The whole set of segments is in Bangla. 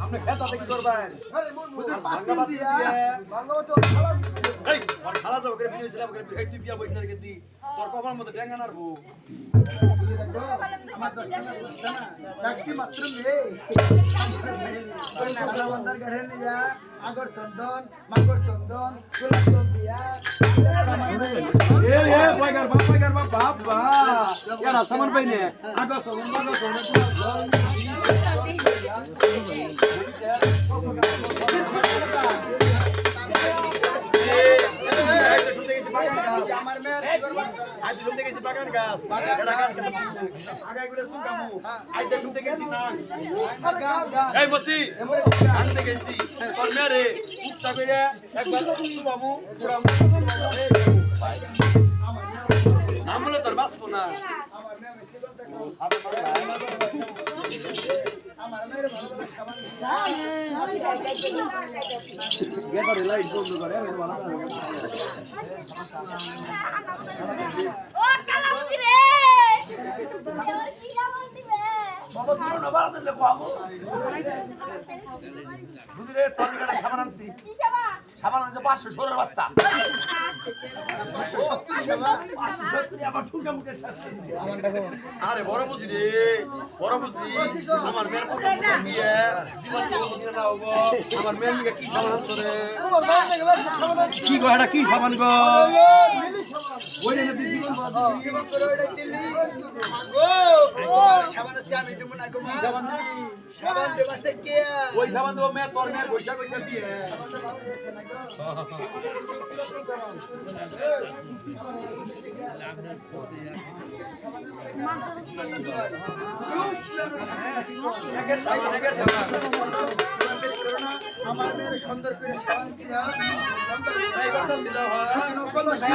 আপনি খেতা থেকে করবেন ভাঙ্গাবাদ দিয়ে এই আর খালা যাব করে ভিডিও ছিলাম করে এই টিপিয়া বইনার গেদি তোর কপার মধ্যে ডেঙ্গা নারবো আমার 10 টাকা ডাকটি মাত্র নে ওই নাগরা বন্দার গাড়ি নিয়া আগর চন্দন মাগর চন্দন গোলাপ দিয়া এ পয়গার বাপ বা यार सामान पाइने আগর চন্দন মাগর চন্দন আমার মেয়ে আজ শুনতে গেছি বাগান গাছ এটা গাছ আগাই করে সুকামু আজ তো শুনতে গেছি না এই মতি আনতে গেছি তোর মেরে উঠতা করে একবার সুবামু পুরামু আমলে তোর বাসবো না আমার মেয়ের ভালো সাবান গেবারে লাইট বন্ধ করে ও কালামতি রে কি কালামতি রে বাবা তুমি না বাড়া দিলে বাবু বুঝরে তোর কাছে সাবান আনছি কি সেবা সাবান আনছে 500 সোরের বাচ্চা 570 সাবান 570 আবার ঠুকা মুখে শাস্তি আরে বড় বুঝি রে বড় বুঝি আমার মেয়ের পক্ষে দিয়ে জীবন দিয়ে না হবো আমার মেয়ের দিকে কি সাবান আনছ রে কি গো এটা কি সাবান গো ওই যে জীবন জীবন করে ওইটা দিলি গো তোমার সাবান আছে আমি দেব না গো মা সাবান দেবাছে কে ওই সাবান দেবো মেয়ের তোর মেয়ের পয়সা পয়সা দিয়ে আমার মেয়ের সুন্দর করে সাবান দিয়া সুন্দর ড্রাইভারটা দিলা হয় শুকনো কলসি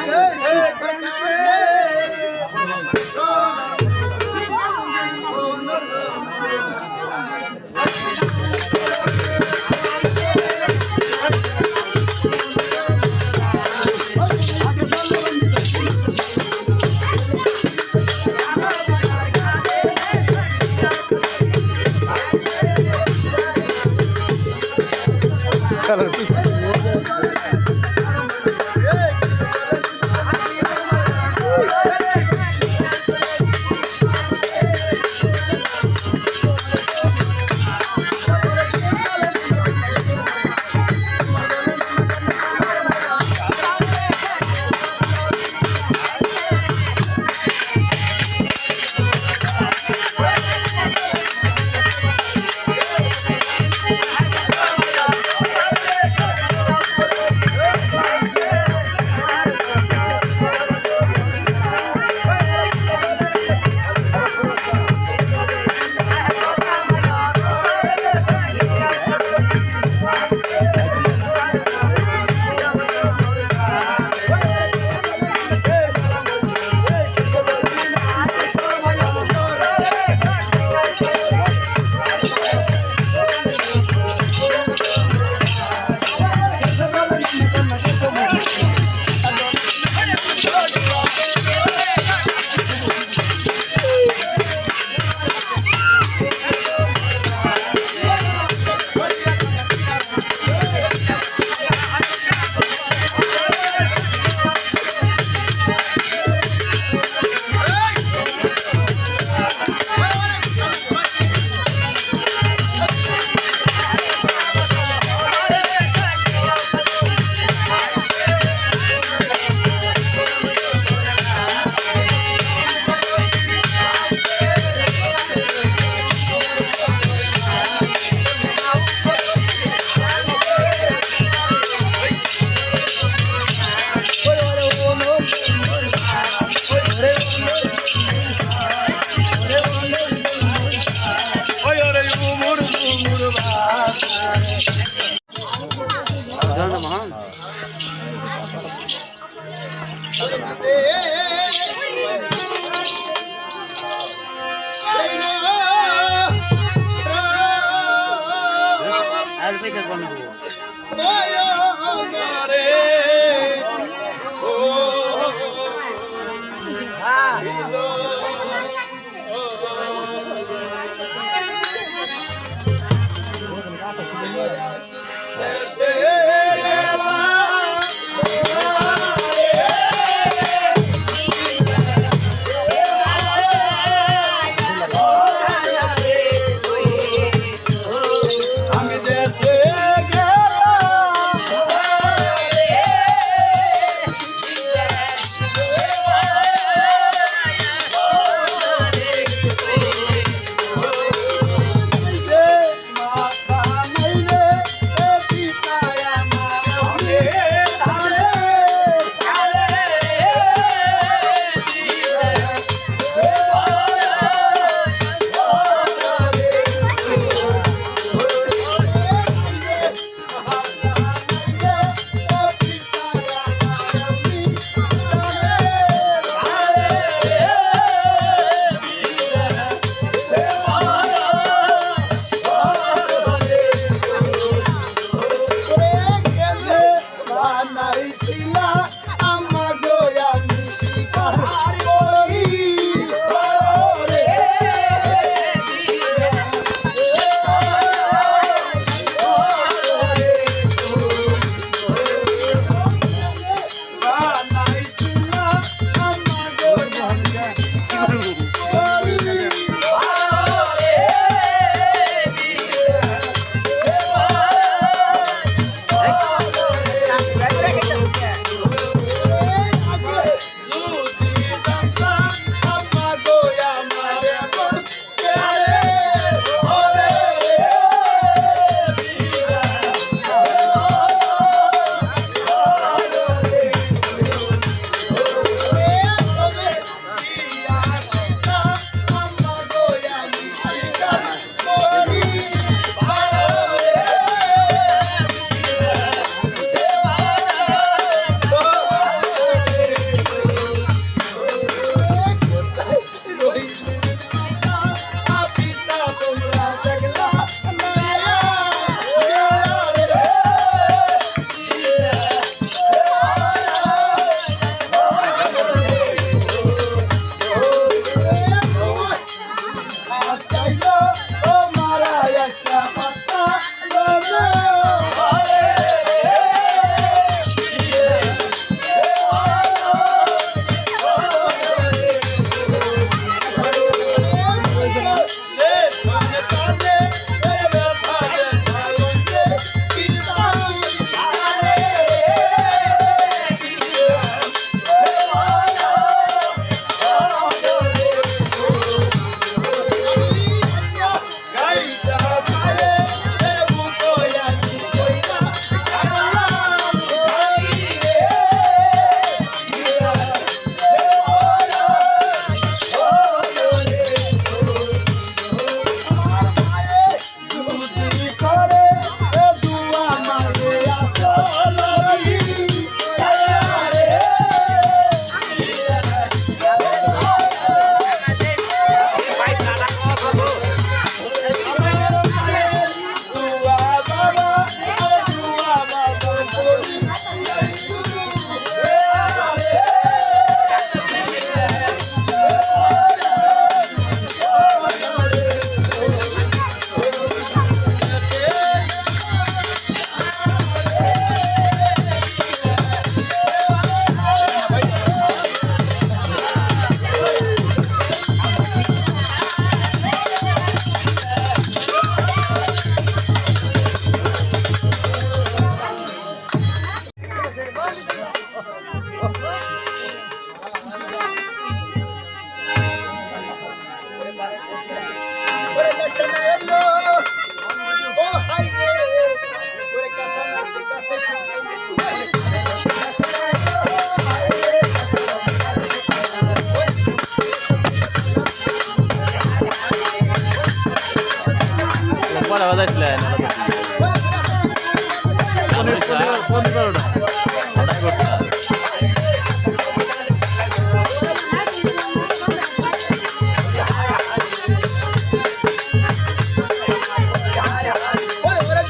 पैसा कौन हाँ আইলো ও মারা একটা পাতা লোনা আরে ওরে দশনা এলো ও হাই রে ওরে কাছে না কাছে পরে বাজাইছিলেন ফোন করো ওটাই করতে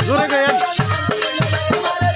জোরে গেলেন ওরে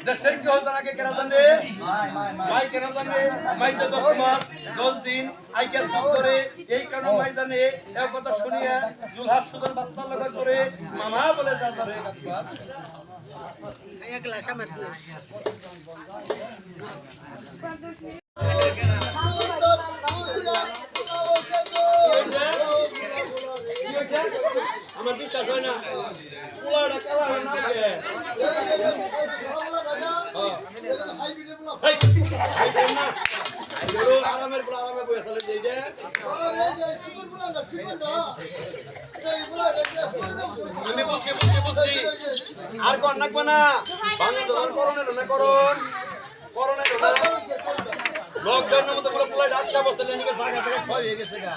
দেশের কি হতো আগে কেনা জানে মাই কেনা জানে মাই তো 10 মাস 10 দিন আইকার সন্তরে এই কারণে মাই জানে এই কথা শুনিয়া জুলহাস সুদন বাচ্চা লগা করে মামা বলে দাদা রে কাকুয়া এক গ্লাস আমার আমার বিশ্বাস হয় না পোলাটা কালা না লাগে আরামের পোলা আরামে বসে চলে যাই রে আমি বুঝছি আর কোন নাকবে না বাংলাদেশের করোনের না করোনের না লকডাউনের মতো পুরো পোলা ডাক্তার বসে লেনিকে জায়গা থেকে ক্ষয় হয়ে গেছে গা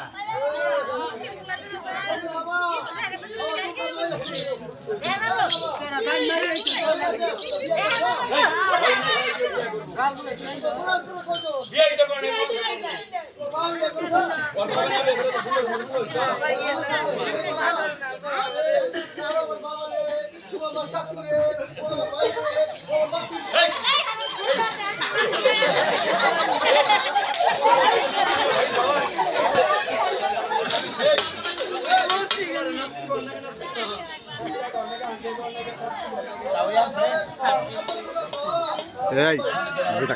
এই বেটা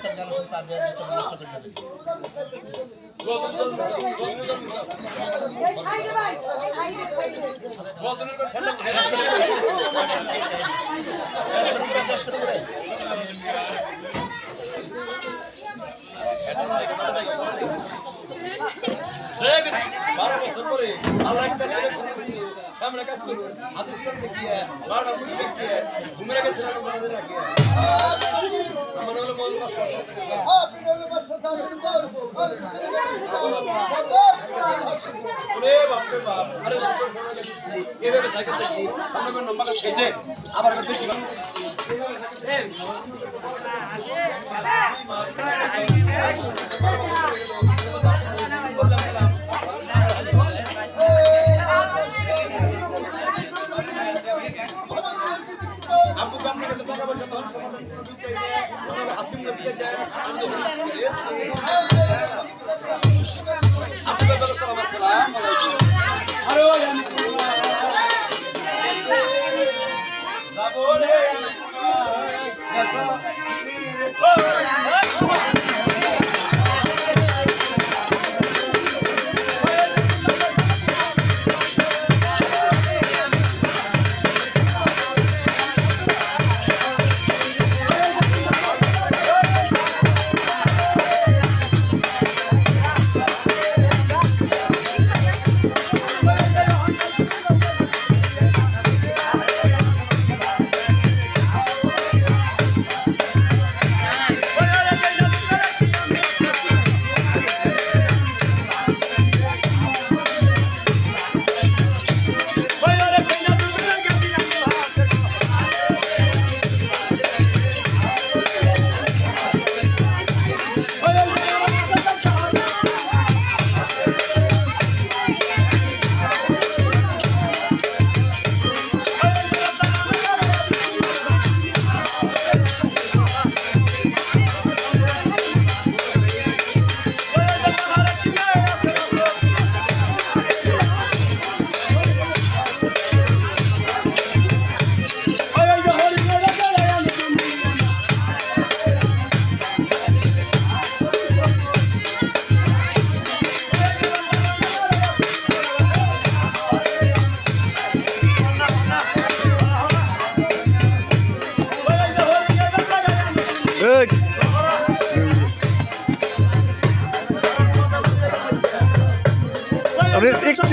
बारह बছর পরে আল্লাহ একটা সামনে কাজ করবে হাদিস কোন দেখিয়ে লাড়া মুখ দেখিয়ে ঘুমরে গেছে না বানাতে রাখিয়ে আমার হলো মন কষ্ট হ্যাঁ পিছনে বসে ওরে বাপ রে বাপ আরে এভাবে সাইকেল দেখি সামনে কোন নম্বর খেয়েছে আবার বেশি আপু কামনে কত টাকা পয়সা তখন সমাধান করে দিতে চাইবে আমরা আসিম নবীকে দেন আপু কত সালাম আসসালামু আলাইকুম আরে ওই আমি যাবলে একটু